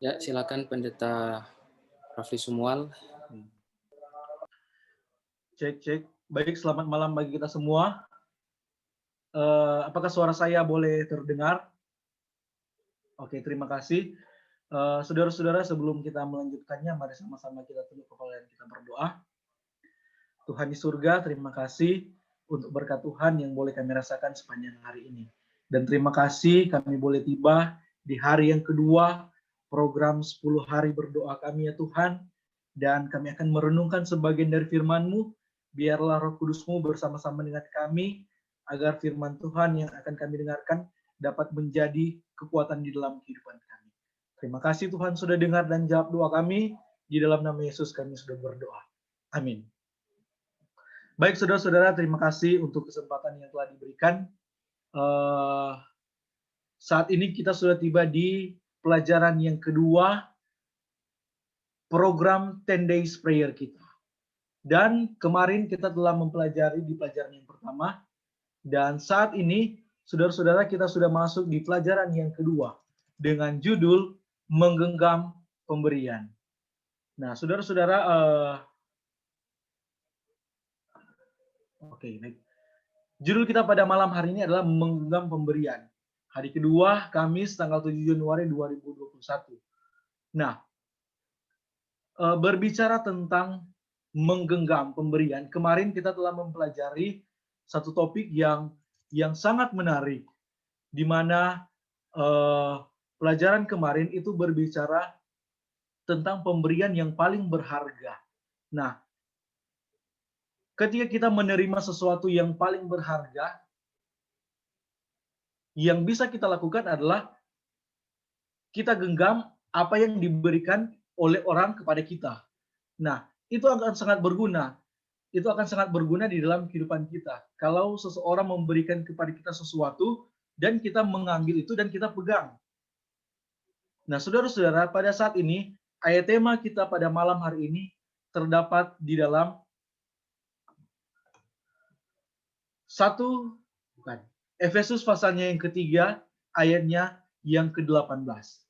Ya, silakan Pendeta Rafli Sumual. Cek. Baik, selamat malam bagi kita semua. Apakah suara saya boleh terdengar? Oke, terima kasih. Saudara-saudara, sebelum kita melanjutkannya, mari sama-sama kita tunduk kepala dan kita berdoa. Tuhan di surga, terima kasih untuk berkat Tuhan yang boleh kami rasakan sepanjang hari ini. Dan terima kasih kami boleh tiba di hari yang kedua program 10 hari berdoa kami ya Tuhan. Dan kami akan merenungkan sebagian dari firman-Mu. Biarlah Roh Kudus-Mu bersama-sama dengan kami, agar firman Tuhan yang akan kami dengarkan dapat menjadi kekuatan di dalam kehidupan kami. Terima kasih Tuhan sudah dengar dan jawab doa kami. Di dalam nama Yesus kami sudah berdoa. Amin. Baik saudara-saudara, terima kasih untuk kesempatan yang telah diberikan. Saat ini kita sudah tiba di pelajaran yang kedua program 10 Days Prayer kita. Dan kemarin kita telah mempelajari di pelajaran yang pertama. Dan saat ini, saudara-saudara, kita sudah masuk di pelajaran yang kedua dengan judul Menggenggam Pemberian. Nah, saudara-saudara, judul kita pada malam hari ini adalah Menggenggam Pemberian. Hari kedua, Kamis, tanggal 7 Januari 2021. Nah, berbicara tentang menggenggam pemberian, kemarin kita telah mempelajari satu topik yang sangat menarik, di mana pelajaran kemarin itu berbicara tentang pemberian yang paling berharga. Nah, ketika kita menerima sesuatu yang paling berharga, yang bisa kita lakukan adalah kita genggam apa yang diberikan oleh orang kepada kita. Nah, itu akan sangat berguna. Itu akan sangat berguna di dalam kehidupan kita. Kalau seseorang memberikan kepada kita sesuatu, dan kita mengambil itu dan kita pegang. Nah, saudara-saudara, pada saat ini, ayat tema kita pada malam hari ini terdapat di dalam Efesus pasalnya yang ketiga, ayatnya yang ke-18.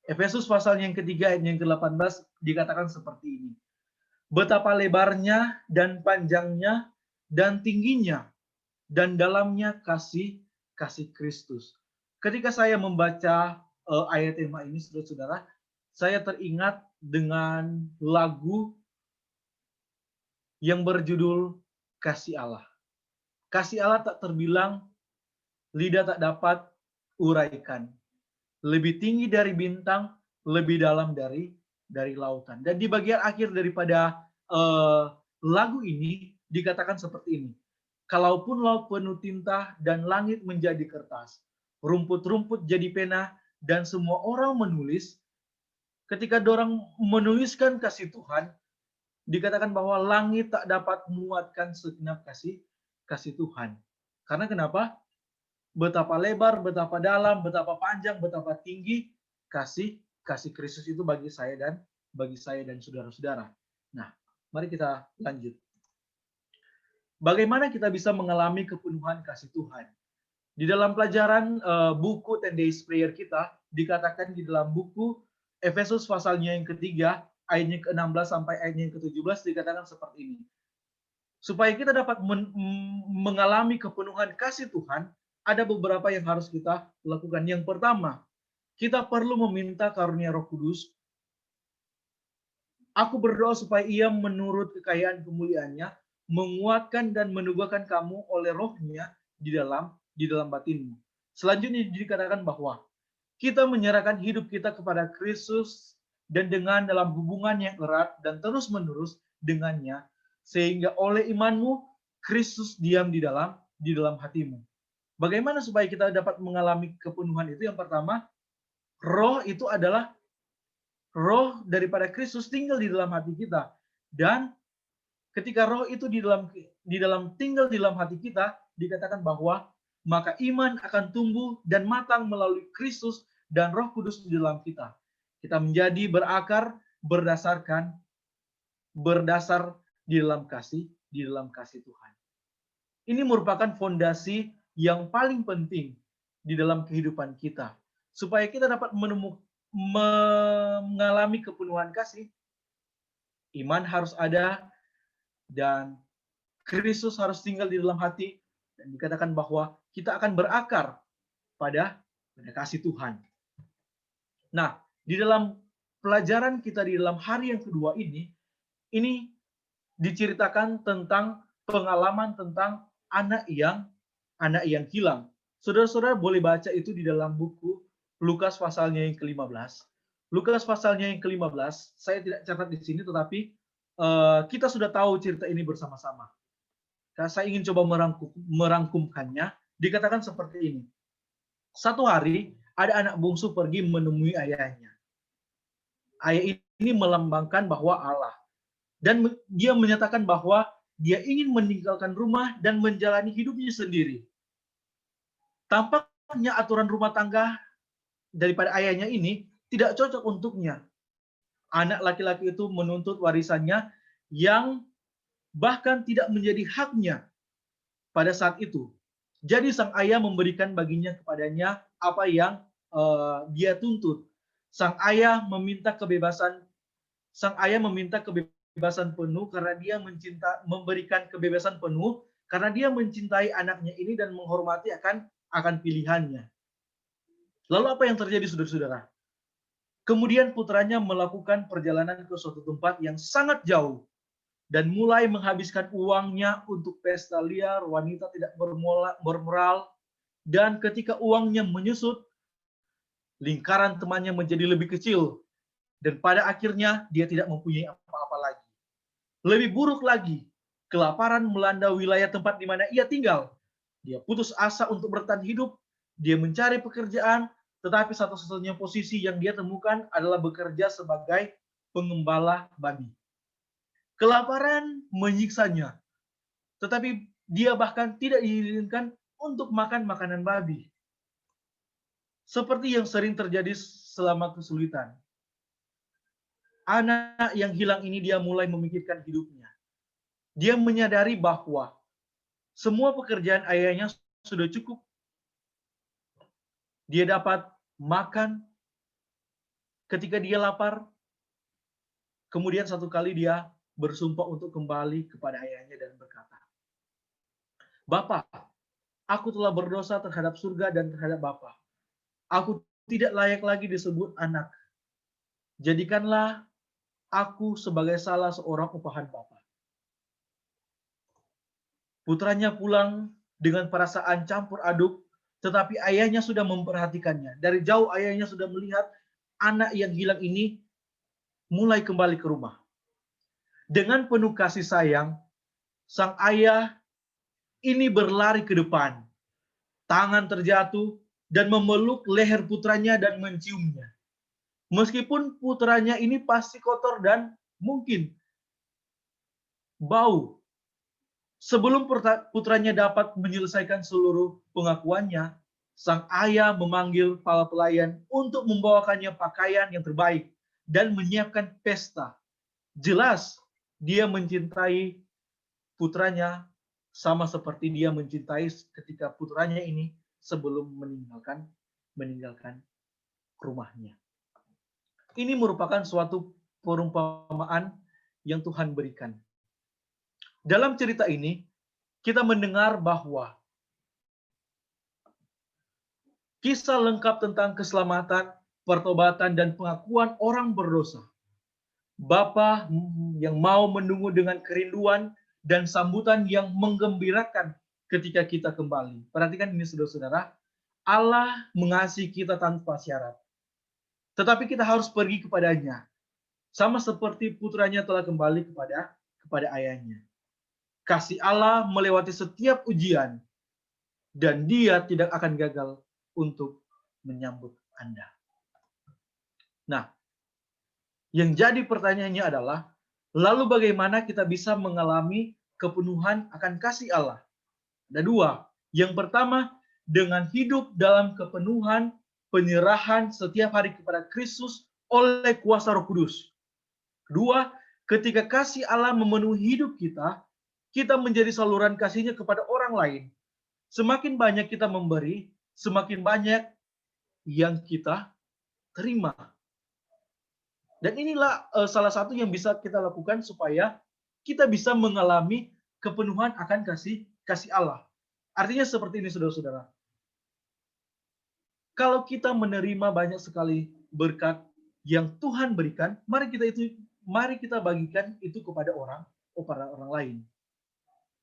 Efesus pasalnya yang ketiga, ayatnya yang ke-18 dikatakan seperti ini. Betapa lebarnya dan panjangnya dan tingginya dan dalamnya kasih Kristus. Ketika saya membaca ayat tema ini, saudara-saudara, saya teringat dengan lagu yang berjudul Kasih Allah. Kasih Allah tak terbilang, lidah tak dapat uraikan. Lebih tinggi dari bintang, lebih dalam dari lautan. Dan di bagian akhir daripada lagu ini dikatakan seperti ini. Kalaupun laut penuh tinta dan langit menjadi kertas, rumput-rumput jadi pena, dan semua orang menulis, ketika dorang menuliskan kasih Tuhan, dikatakan bahwa langit tak dapat menguatkan segenap kasih Tuhan. Karena kenapa? Betapa lebar, betapa dalam, betapa panjang, betapa tinggi kasih Kristus itu bagi saya dan saudara-saudara. Nah, mari kita lanjut. Bagaimana kita bisa mengalami kepenuhan kasih Tuhan? Di dalam pelajaran buku 10 Days Prayer kita, dikatakan di dalam buku Efesus pasalnya yang ketiga, ayatnya ke-16 sampai ayatnya yang ke-17 dikatakan seperti ini. Supaya kita dapat mengalami kepenuhan kasih Tuhan, ada beberapa yang harus kita lakukan. Yang pertama, kita perlu meminta karunia Roh Kudus. Aku berdoa supaya ia menurut kekayaan kemuliaannya, menguatkan dan menubuhkan kamu oleh rohnya di dalam batinmu. Selanjutnya dikatakan bahwa kita menyerahkan hidup kita kepada Kristus dan dengan dalam hubungan yang erat dan terus menerus dengannya, sehingga oleh imanmu Kristus diam di dalam hatimu. Bagaimana supaya kita dapat mengalami kepenuhan itu? Yang pertama, roh itu adalah roh daripada Kristus tinggal di dalam hati kita. Dan ketika roh itu tinggal di dalam hati kita, dikatakan bahwa maka iman akan tumbuh dan matang melalui Kristus dan Roh Kudus di dalam kita. Kita menjadi berakar berdasar di dalam kasih Tuhan. Ini merupakan fondasi yang paling penting di dalam kehidupan kita. Supaya kita dapat mengalami kepenuhan kasih, iman harus ada, dan Kristus harus tinggal di dalam hati, dan dikatakan bahwa kita akan berakar pada kasih Tuhan. Nah, di dalam pelajaran kita di dalam hari yang kedua ini diceritakan tentang pengalaman tentang anak yang hilang. Saudara-saudara boleh baca itu di dalam buku Lukas pasalnya yang ke-15. Lukas pasalnya yang ke-15, saya tidak catat di sini, tetapi kita sudah tahu cerita ini bersama-sama. Saya ingin coba merangkumkannya. Dikatakan seperti ini. Satu hari, ada anak bungsu pergi menemui ayahnya. Ayah ini melambangkan bahwa Allah. Dan dia menyatakan bahwa dia ingin meninggalkan rumah dan menjalani hidupnya sendiri. Tampaknya aturan rumah tangga daripada ayahnya ini tidak cocok untuknya. Anak laki-laki itu menuntut warisannya yang bahkan tidak menjadi haknya pada saat itu. Jadi sang ayah memberikan baginya kepadanya apa yang dia tuntut. Sang ayah meminta kebebasan penuh karena dia memberikan kebebasan penuh karena dia mencintai anaknya ini dan menghormati akan pilihannya. Lalu apa yang terjadi, saudara-saudara? Kemudian putranya melakukan perjalanan ke suatu tempat yang sangat jauh dan mulai menghabiskan uangnya untuk pesta liar, wanita tidak bermoral, dan ketika uangnya menyusut, lingkaran temannya menjadi lebih kecil, dan pada akhirnya dia tidak mempunyai apa-apa lagi. Lebih buruk lagi, kelaparan melanda wilayah tempat di mana ia tinggal. Dia putus asa untuk bertahan hidup, dia mencari pekerjaan, tetapi satu-satunya posisi yang dia temukan adalah bekerja sebagai pengembala babi. Kelaparan menyiksanya, tetapi dia bahkan tidak diizinkan untuk makan makanan babi. Seperti yang sering terjadi selama kesulitan. Anak yang hilang ini dia mulai memikirkan hidupnya. Dia menyadari bahwa semua pekerjaan ayahnya sudah cukup. Dia dapat makan ketika dia lapar. Kemudian satu kali dia bersumpah untuk kembali kepada ayahnya dan berkata, "Bapa, aku telah berdosa terhadap surga dan terhadap Bapa. Aku tidak layak lagi disebut anak. Jadikanlah aku sebagai salah seorang upahan Bapa." Putranya pulang dengan perasaan campur aduk, tetapi ayahnya sudah memperhatikannya. Dari jauh ayahnya sudah melihat anak yang hilang ini mulai kembali ke rumah. Dengan penuh kasih sayang, sang ayah ini berlari ke depan. Tangan terjatuh dan memeluk leher putranya dan menciumnya. Meskipun putranya ini pasti kotor dan mungkin bau. Sebelum putranya dapat menyelesaikan seluruh pengakuannya, sang ayah memanggil para pelayan untuk membawakannya pakaian yang terbaik dan menyiapkan pesta. Jelas dia mencintai putranya sama seperti dia mencintai ketika putranya ini sebelum meninggalkan rumahnya. Ini merupakan suatu perumpamaan yang Tuhan berikan. Dalam cerita ini, kita mendengar bahwa kisah lengkap tentang keselamatan, pertobatan, dan pengakuan orang berdosa. Bapa yang mau menunggu dengan kerinduan dan sambutan yang menggembirakan ketika kita kembali. Perhatikan ini saudara-saudara, Allah mengasihi kita tanpa syarat. Tetapi kita harus pergi kepadanya. Sama seperti putranya telah kembali kepada ayahnya. Kasih Allah melewati setiap ujian dan dia tidak akan gagal untuk menyambut Anda. Nah, yang jadi pertanyaannya adalah, lalu bagaimana kita bisa mengalami kepenuhan akan kasih Allah? Ada dua. Yang pertama, dengan hidup dalam kepenuhan penyerahan setiap hari kepada Kristus oleh kuasa Roh Kudus. Kedua, ketika kasih Allah memenuhi hidup kita, kita menjadi saluran kasihnya kepada orang lain. Semakin banyak kita memberi, semakin banyak yang kita terima. Dan inilah salah satu yang bisa kita lakukan supaya kita bisa mengalami kepenuhan akan kasih Allah. Artinya seperti ini saudara-saudara. Kalau kita menerima banyak sekali berkat yang Tuhan berikan, mari kita bagikan itu kepada orang lain.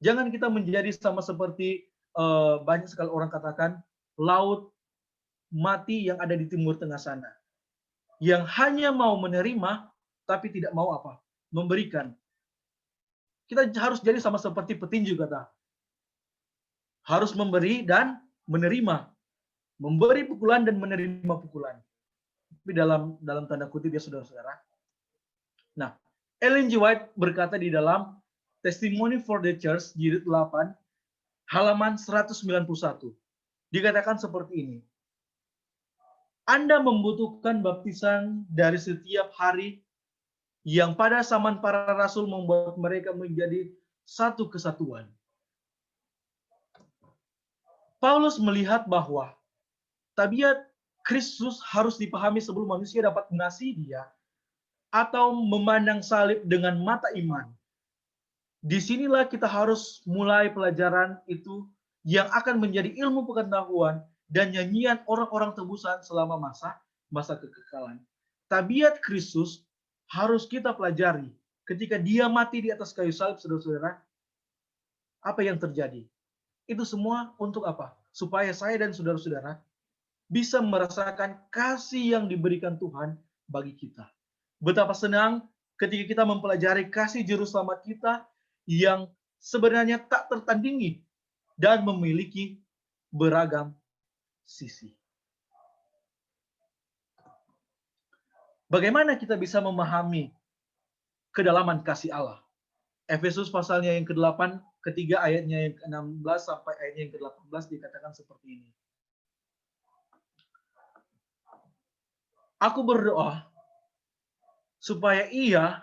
Jangan kita menjadi sama seperti banyak sekali orang katakan laut mati yang ada di timur tengah sana. Yang hanya mau menerima tapi tidak mau apa? Memberikan. Kita harus jadi sama seperti petinju kata. Harus memberi dan menerima. Memberi pukulan dan menerima pukulan. Tapi dalam tanda kutip ya saudara-saudara. Nah, Ellen G. White berkata di dalam Testimony for the Church jilid 8 halaman 191. Dikatakan seperti ini. Anda membutuhkan baptisan dari setiap hari yang pada zaman para rasul membuat mereka menjadi satu kesatuan. Paulus melihat bahwa tabiat Kristus harus dipahami sebelum manusia dapat mengasihi dia atau memandang salib dengan mata iman. Disinilah kita harus mulai pelajaran itu yang akan menjadi ilmu pengetahuan dan nyanyian orang-orang tebusan selama masa kekekalan. Tabiat Kristus harus kita pelajari ketika dia mati di atas kayu salib, saudara-saudara. Apa yang terjadi? Itu semua untuk apa? Supaya saya dan saudara-saudara bisa merasakan kasih yang diberikan Tuhan bagi kita. Betapa senang ketika kita mempelajari kasih juru selamat kita yang sebenarnya tak tertandingi dan memiliki beragam sisi. Bagaimana kita bisa memahami kedalaman kasih Allah? Efesus pasalnya yang ke-8, ketiga ayatnya yang ke-16 sampai ayatnya yang ke-18 dikatakan seperti ini. Aku berdoa supaya Ia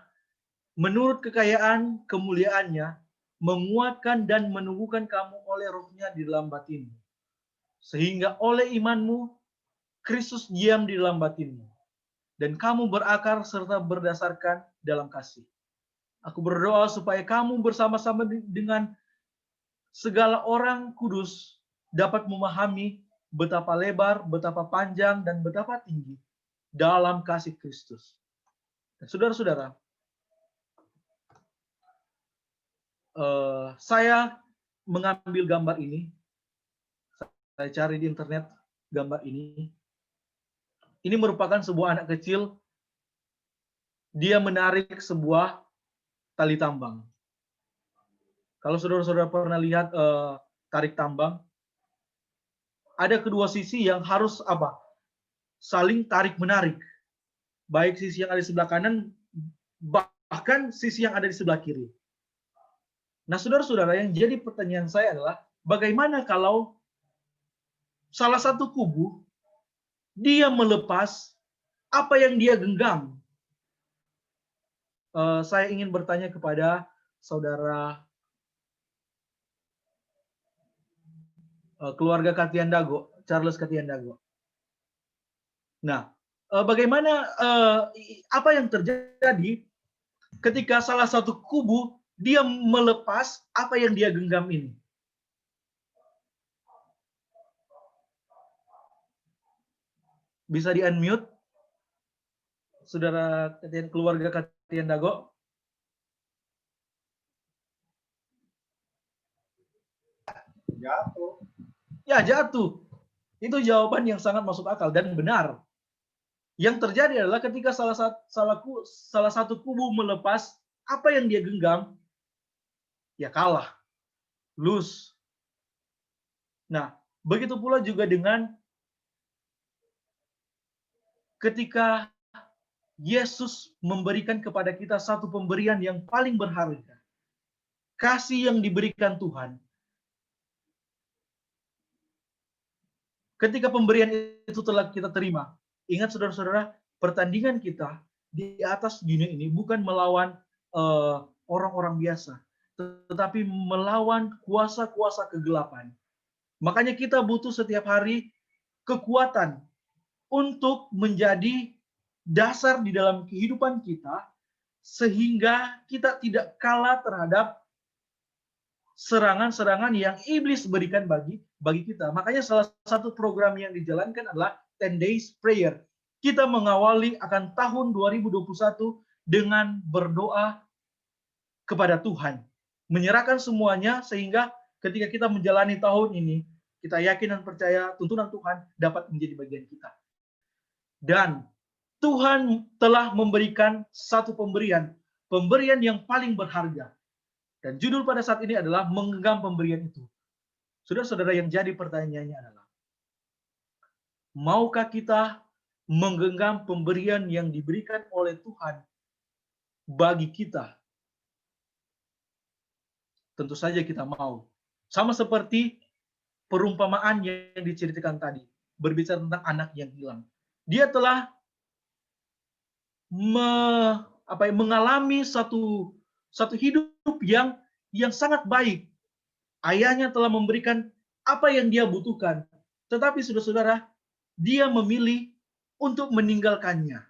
menurut kekayaan kemuliaannya menguatkan dan menumbuhkan kamu oleh Roh-Nya di dalam batinmu. Sehingga oleh imanmu Kristus diam di dalam batinmu dan kamu berakar serta berdasarkan dalam kasih. Aku berdoa supaya kamu bersama-sama dengan segala orang kudus dapat memahami betapa lebar, betapa panjang, dan betapa tinggi dalam kasih Kristus. Dan saudara-saudara, saya mengambil gambar ini. Saya cari di internet gambar ini. Ini merupakan sebuah anak kecil. Dia menarik sebuah tali tambang. Kalau saudara-saudara pernah lihat tarik tambang, ada kedua sisi yang harus apa? Saling tarik-menarik. Baik sisi yang ada di sebelah kanan, bahkan sisi yang ada di sebelah kiri. Nah, saudara-saudara, yang jadi pertanyaan saya adalah, bagaimana kalau salah satu kubu, dia melepas apa yang dia genggam? Saya ingin bertanya kepada saudara keluarga Katiandago, Charles Katiandago. Nah, bagaimana apa yang terjadi ketika salah satu kubu dia melepas apa yang dia genggam ini? Bisa di-unmute? Saudara keluarga Katiandago? Jatuh. Ya, jatuh. Itu jawaban yang sangat masuk akal dan benar. Yang terjadi adalah ketika salah satu kubu melepas apa yang dia genggam, ya kalah, lose. Nah, begitu pula juga dengan ketika Yesus memberikan kepada kita satu pemberian yang paling berharga. Kasih yang diberikan Tuhan. Ketika pemberian itu telah kita terima, ingat saudara-saudara, pertandingan kita di atas dunia ini bukan melawan orang-orang biasa, tetapi melawan kuasa-kuasa kegelapan. Makanya kita butuh setiap hari kekuatan untuk menjadi dasar di dalam kehidupan kita, sehingga kita tidak kalah terhadap serangan-serangan yang iblis berikan bagi kita. Makanya salah satu program yang dijalankan adalah 10 Days Prayer. Kita mengawali akan tahun 2021 dengan berdoa kepada Tuhan. Menyerahkan semuanya sehingga ketika kita menjalani tahun ini, kita yakin dan percaya tuntunan Tuhan dapat menjadi bagian kita. Dan Tuhan telah memberikan satu pemberian yang paling berharga. Dan judul pada saat ini adalah menggenggam pemberian itu. Saudara-saudara, yang jadi pertanyaannya adalah, maukah kita menggenggam pemberian yang diberikan oleh Tuhan bagi kita? Tentu saja kita mau. Sama seperti perumpamaan yang diceritakan tadi, berbicara tentang anak yang hilang. Dia telah mengalami satu hidup yang sangat baik. Ayahnya telah memberikan apa yang dia butuhkan, tetapi saudara-saudara, dia memilih untuk meninggalkannya.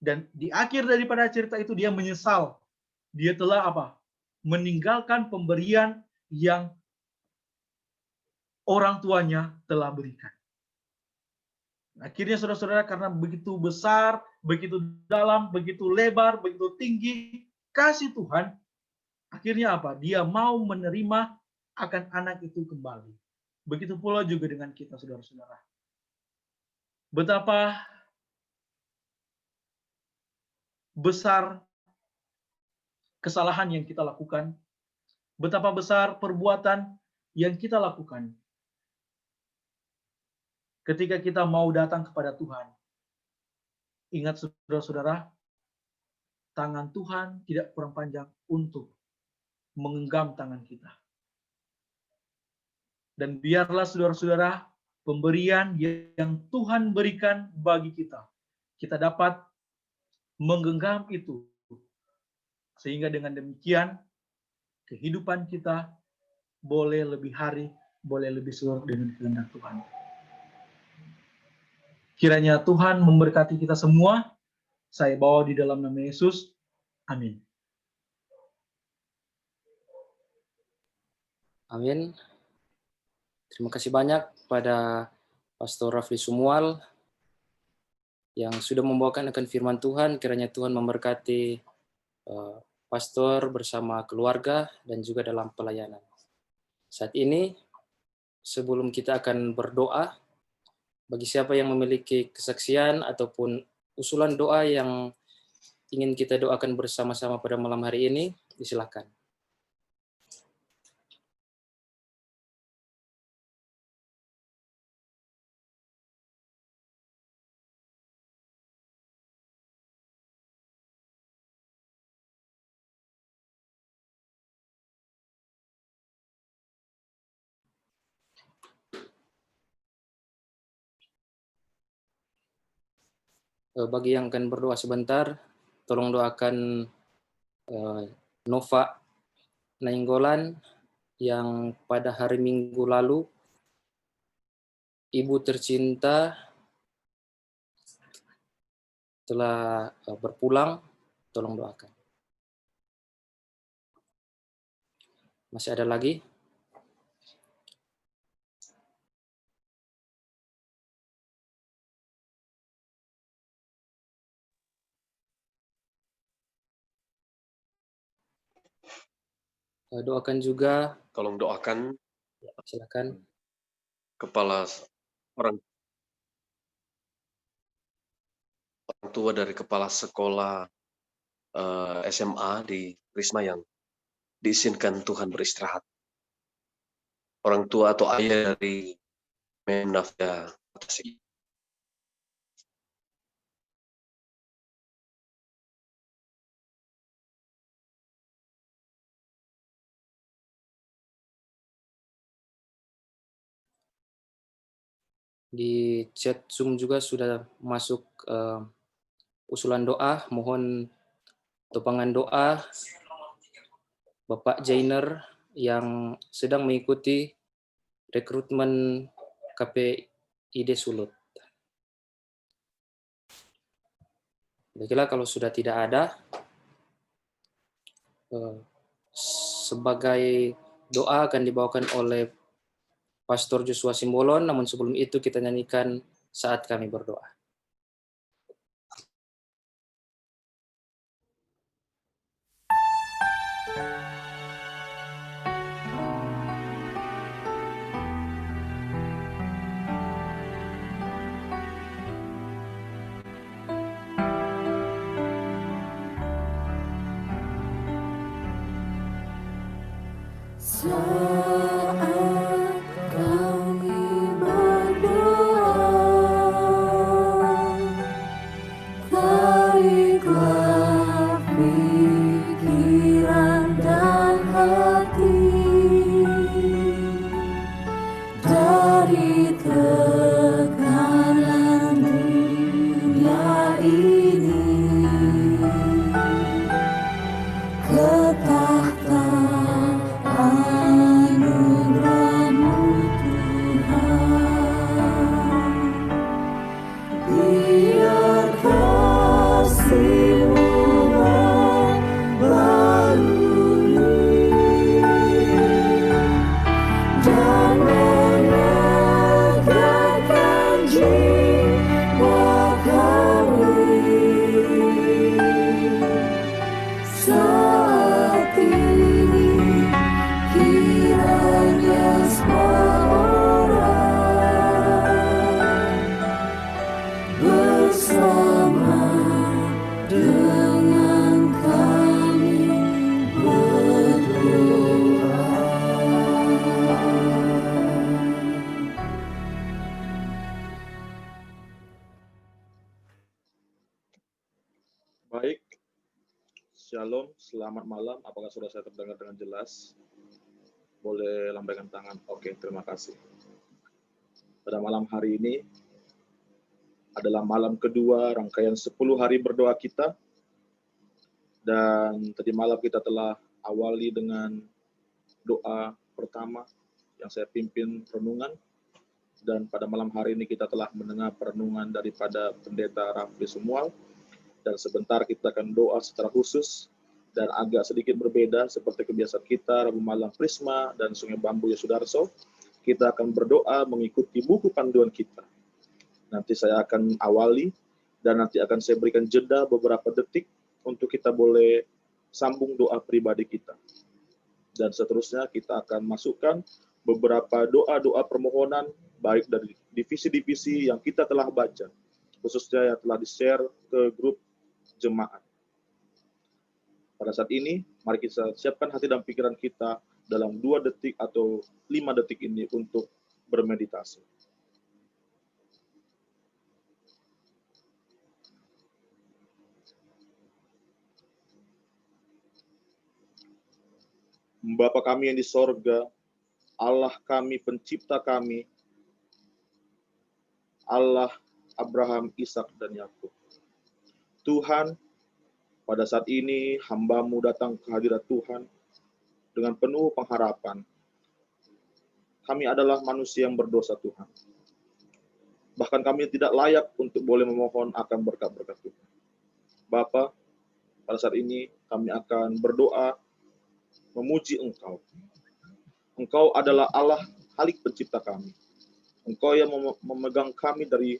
Dan di akhir daripada cerita itu dia menyesal. Dia telah meninggalkan pemberian yang orang tuanya telah berikan. Akhirnya saudara-saudara, karena begitu besar, begitu dalam, begitu lebar, begitu tinggi kasih Tuhan, akhirnya dia mau menerima akan anak itu kembali. Begitu pula juga dengan kita, saudara-saudara. Betapa besar kesalahan yang kita lakukan, betapa besar perbuatan yang kita lakukan ketika kita mau datang kepada Tuhan. Ingat saudara-saudara, tangan Tuhan tidak kurang panjang untuk menggenggam tangan kita. Dan biarlah saudara-saudara, pemberian yang Tuhan berikan bagi kita dapat menggenggam itu. Sehingga dengan demikian, kehidupan kita boleh lebih hari, boleh lebih seluruh dengan kehendak Tuhan. Kiranya Tuhan memberkati kita semua. Saya bawa di dalam nama Yesus. Amin. Amin. Terima kasih banyak pada Pastor Rafli Sumual yang sudah membawakan akan firman Tuhan. Kiranya Tuhan memberkati pastor bersama keluarga dan juga dalam pelayanan. Saat ini, sebelum kita akan berdoa, bagi siapa yang memiliki kesaksian ataupun usulan doa yang ingin kita doakan bersama-sama pada malam hari ini, silakan. Bagi yang akan berdoa sebentar, tolong doakan Nova Nainggolan yang pada hari Minggu lalu ibu tercinta telah berpulang, tolong doakan. Masih ada lagi? Doakan juga. Tolong doakan. Ya, silakan. Orang tua dari kepala sekolah SMA di Prisma yang diizinkan Tuhan beristirahat. Orang tua atau ayah dari Menafda. Di chat Zoom juga sudah masuk usulan doa, mohon topangan doa Bapak Jainer yang sedang mengikuti rekrutmen KPID Sulut. Baiklah, kalau sudah tidak ada, sebagai doa akan dibawakan oleh Pastor Joshua Simbolon, namun sebelum itu kita nyanyikan Saat Kami Berdoa. Saat kami berdoa, tariklah pikiran dan hati dari tekanan dunia ini ke tahta anugerah-Mu Tuhan. Biar kasih-Mu membaluri dan menyegarkan jiwa kami. Saat ini kiranya semua orang bersama dengan kami berdoa. Baik, Shalom, selamat malam. Apakah sudah saya terdengar dengan jelas? Boleh lambaikan tangan. Oke, terima kasih. Pada malam hari ini adalah malam kedua rangkaian 10 hari berdoa kita. Dan tadi malam kita telah awali dengan doa pertama yang saya pimpin renungan. Dan pada malam hari ini kita telah mendengar perenungan daripada Pendeta Rafli Sumual. Dan sebentar kita akan doa secara khusus dan agak sedikit berbeda seperti kebiasaan kita Rabu malam Prisma dan Sungai Bambu Yosudarso. Kita akan berdoa mengikuti buku panduan kita. Nanti saya akan awali dan nanti akan saya berikan jeda beberapa detik untuk kita boleh sambung doa pribadi kita. Dan seterusnya kita akan masukkan beberapa doa-doa permohonan baik dari divisi-divisi yang kita telah baca, khususnya yang telah di-share ke grup jemaat. Pada saat ini, mari kita siapkan hati dan pikiran kita dalam 2 detik atau 5 detik ini untuk bermeditasi. Bapa kami yang di sorga, Allah kami, pencipta kami, Allah Abraham, Ishak, dan Yakub. Tuhan, pada saat ini hamba-Mu datang ke hadirat Tuhan dengan penuh pengharapan. Kami adalah manusia yang berdosa, Tuhan. Bahkan kami tidak layak untuk boleh memohon akan berkat-berkat Tuhan. Bapa, pada saat ini kami akan berdoa memuji Engkau. Engkau adalah Allah Halik pencipta kami. Engkau yang memegang kami dari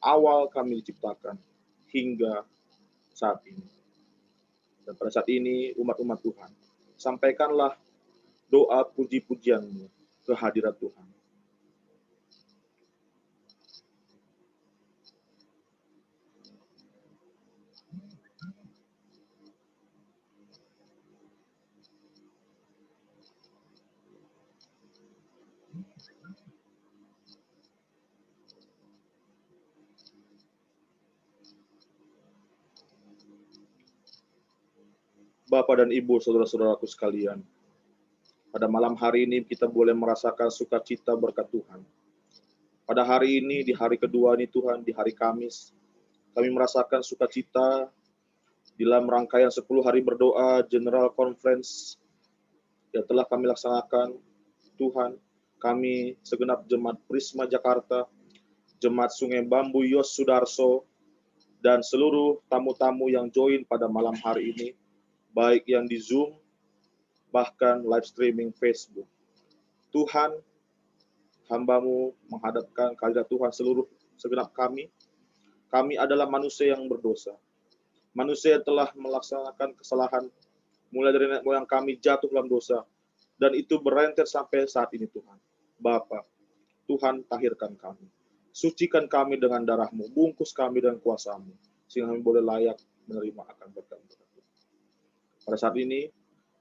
awal kami diciptakan hingga saat ini. Dan pada saat ini umat-umat Tuhan, sampaikanlah doa puji-pujian-Mu ke hadirat Tuhan. Bapak dan Ibu, saudara-saudaraku sekalian, pada malam hari ini kita boleh merasakan sukacita berkat Tuhan. Pada hari ini, di hari kedua ini Tuhan, di hari Kamis, kami merasakan sukacita dalam rangkaian 10 hari berdoa General Conference yang telah kami laksanakan. Tuhan, kami segenap jemaat Prisma Jakarta, jemaat Sungai Bambu Yos Sudarso, dan seluruh tamu-tamu yang join pada malam hari ini, baik yang di Zoom, bahkan live streaming Facebook. Tuhan, hamba-Mu menghadapkan kehadirat Tuhan segenap kami. Kami adalah manusia yang berdosa. Manusia yang telah melaksanakan kesalahan, mulai dari nenek moyang kami jatuh dalam dosa, dan itu berentet sampai saat ini Tuhan. Bapa, Tuhan tahirkan kami. Sucikan kami dengan darah-Mu, bungkus kami dengan kuasa-Mu, sehingga kami boleh layak menerima akan berkat-berkat. Pada saat ini,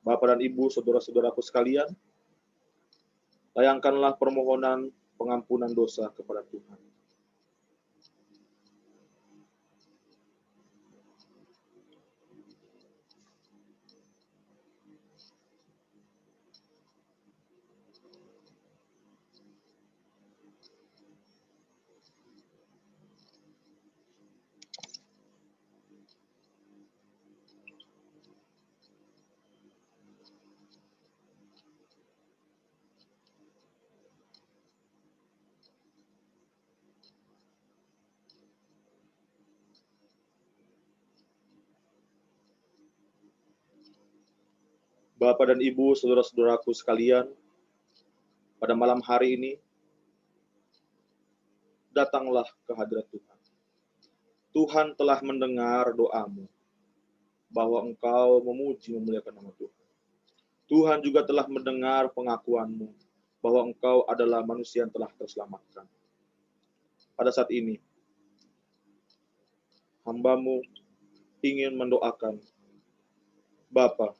Bapak dan Ibu, saudara-saudaraku sekalian, layangkanlah permohonan pengampunan dosa kepada Tuhan. Bapak dan Ibu, saudara-saudaraku sekalian, pada malam hari ini, datanglah ke hadirat Tuhan. Tuhan telah mendengar doamu, bahwa engkau memuji memuliakan nama Tuhan. Tuhan juga telah mendengar pengakuanmu, bahwa engkau adalah manusia yang telah terselamatkan. Pada saat ini, hamba-Mu ingin mendoakan Bapa,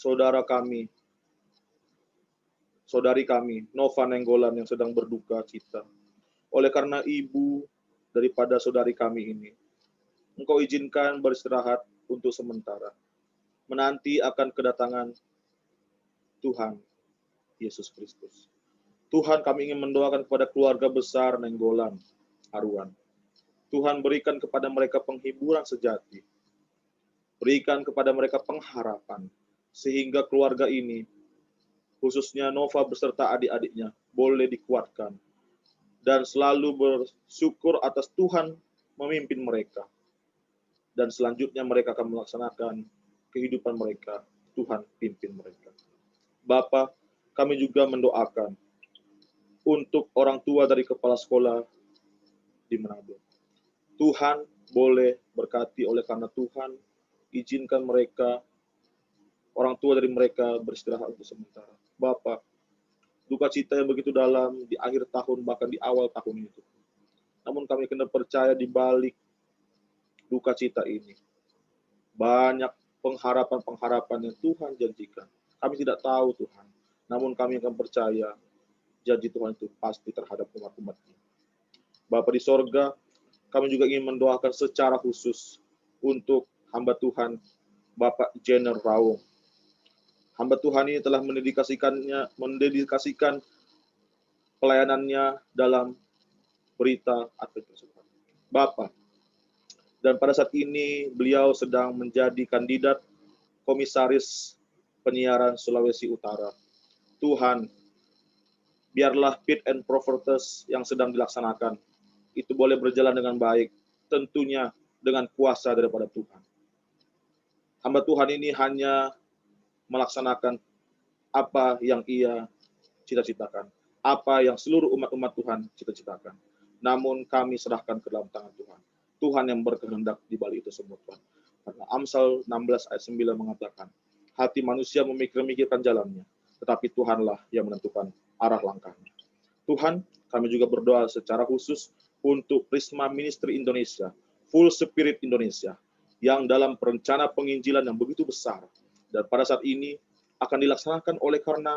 saudara kami, saudari kami, Nova Nenggolan yang sedang berduka cita. Oleh karena ibu daripada saudari kami ini, Engkau izinkan beristirahat untuk sementara, menanti akan kedatangan Tuhan Yesus Kristus. Tuhan, kami ingin mendoakan kepada keluarga besar Nenggolan, Aruan. Tuhan, berikan kepada mereka penghiburan sejati. Berikan kepada mereka pengharapan, sehingga keluarga ini, khususnya Nova beserta adik-adiknya, boleh dikuatkan. Dan selalu bersyukur atas Tuhan memimpin mereka. Dan selanjutnya mereka akan melaksanakan kehidupan mereka. Tuhan pimpin mereka. Bapa, kami juga mendoakan untuk orang tua dari kepala sekolah di Manado. Tuhan boleh berkati oleh karena Tuhan izinkan mereka, orang tua dari mereka beristirahat untuk sementara. Bapa, duka cita yang begitu dalam di akhir tahun, bahkan di awal tahun itu. Namun kami kena percaya di balik duka cita ini, banyak pengharapan-pengharapan yang Tuhan janjikan. Kami tidak tahu Tuhan, namun kami akan percaya janji Tuhan itu pasti terhadap umat-umat-Nya. Bapa di sorga, kami juga ingin mendoakan secara khusus untuk hamba Tuhan, Bapak Jenner Raung. Hamba Tuhan ini telah mendedikasikan pelayanannya dalam berita Advent tersebut. Bapak, dan pada saat ini beliau sedang menjadi kandidat komisaris penyiaran Sulawesi Utara. Tuhan, biarlah fit and proper test yang sedang dilaksanakan itu boleh berjalan dengan baik, tentunya dengan kuasa daripada Tuhan. Hamba Tuhan ini hanya melaksanakan apa yang ia cita-citakan, apa yang seluruh umat-umat Tuhan cita-citakan. Namun kami serahkan ke dalam tangan Tuhan. Tuhan yang berkehendak di balik itu semua, Tuhan. Karena Amsal 16 ayat 9 mengatakan, hati manusia memikir-mikirkan jalannya, tetapi Tuhanlah yang menentukan arah langkahnya. Tuhan, kami juga berdoa secara khusus untuk Prisma Ministry Indonesia, Full Spirit Indonesia, yang dalam perencana penginjilan yang begitu besar, dan pada saat ini akan dilaksanakan oleh karena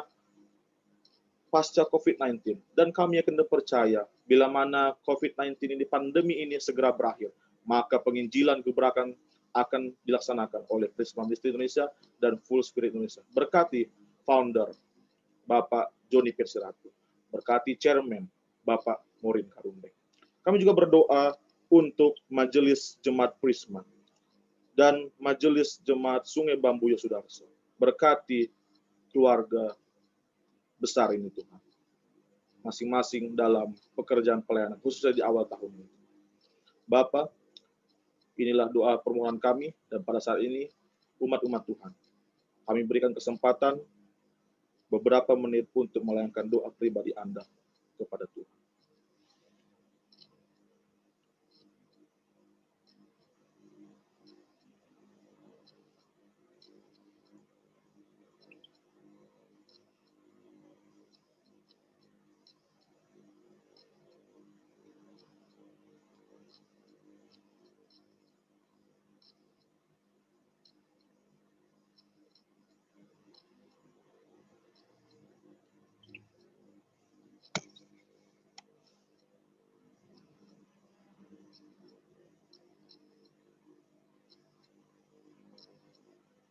pasca COVID-19. Dan kami akan percaya, bila mana COVID-19 ini, pandemi ini segera berakhir, maka penginjilan gebrakan akan dilaksanakan oleh Prisma Ministry Indonesia dan Full Spirit Indonesia. Berkati founder, Bapak Joni Persiratu. Berkati chairman, Bapak Morin Karumbek. Kami juga berdoa untuk Majelis Jemaat Prisma dan Majelis Jemaat Sungai Bambu Yosudarso. Berkati keluarga besar ini Tuhan. Masing-masing dalam pekerjaan pelayanan, khususnya di awal tahun ini. Bapa, inilah doa permohonan kami, dan pada saat ini, umat-umat Tuhan, kami berikan kesempatan beberapa menit untuk melayangkan doa pribadi Anda kepada Tuhan.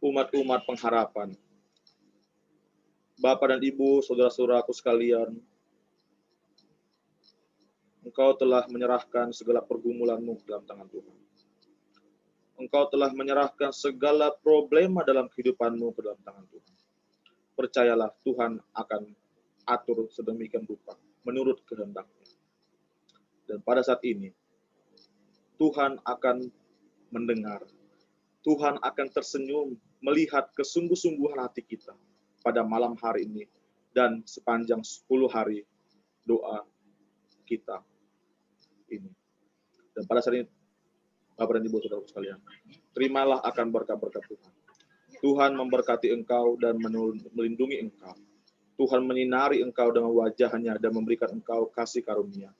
Umat-umat pengharapan, Bapak dan Ibu, saudara-saudaraku sekalian, Engkau telah menyerahkan segala pergumulanmu dalam tangan Tuhan. Engkau telah menyerahkan segala problema dalam kehidupanmu ke dalam tangan Tuhan. Percayalah, Tuhan akan atur sedemikian rupa, menurut kehendaknya. Dan pada saat ini, Tuhan akan mendengar, Tuhan akan tersenyum melihat kesungguh-sungguhan hati kita pada malam hari ini dan sepanjang 10 hari doa kita ini. Dan pada saat ini, Bapak dan Ibu saudara sekalian, terimalah akan berkat-berkat Tuhan. Tuhan memberkati engkau dan melindungi engkau. Tuhan menyinari engkau dengan wajahnya dan memberikan engkau kasih karunia.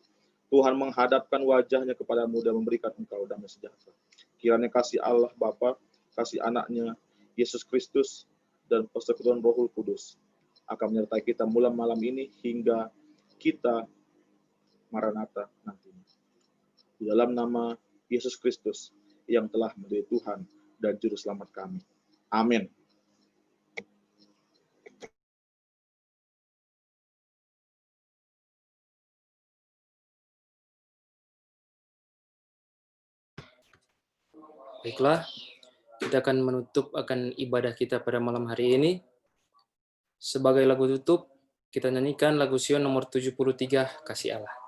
Tuhan menghadapkan wajahnya kepadamu dan memberikan engkau damai sejahtera. Kiranya kasih Allah Bapa, kasih anaknya, Yesus Kristus, dan persekutuan Roh Kudus akan menyertai kita mulai malam ini hingga kita Maranatha nantinya. Di dalam nama Yesus Kristus yang telah menjadi Tuhan dan Juru Selamat kami. Amin. Baiklah, kita akan menutup akan ibadah kita pada malam hari ini. Sebagai lagu tutup, kita nyanyikan lagu Sion nomor 73, Kasih Allah.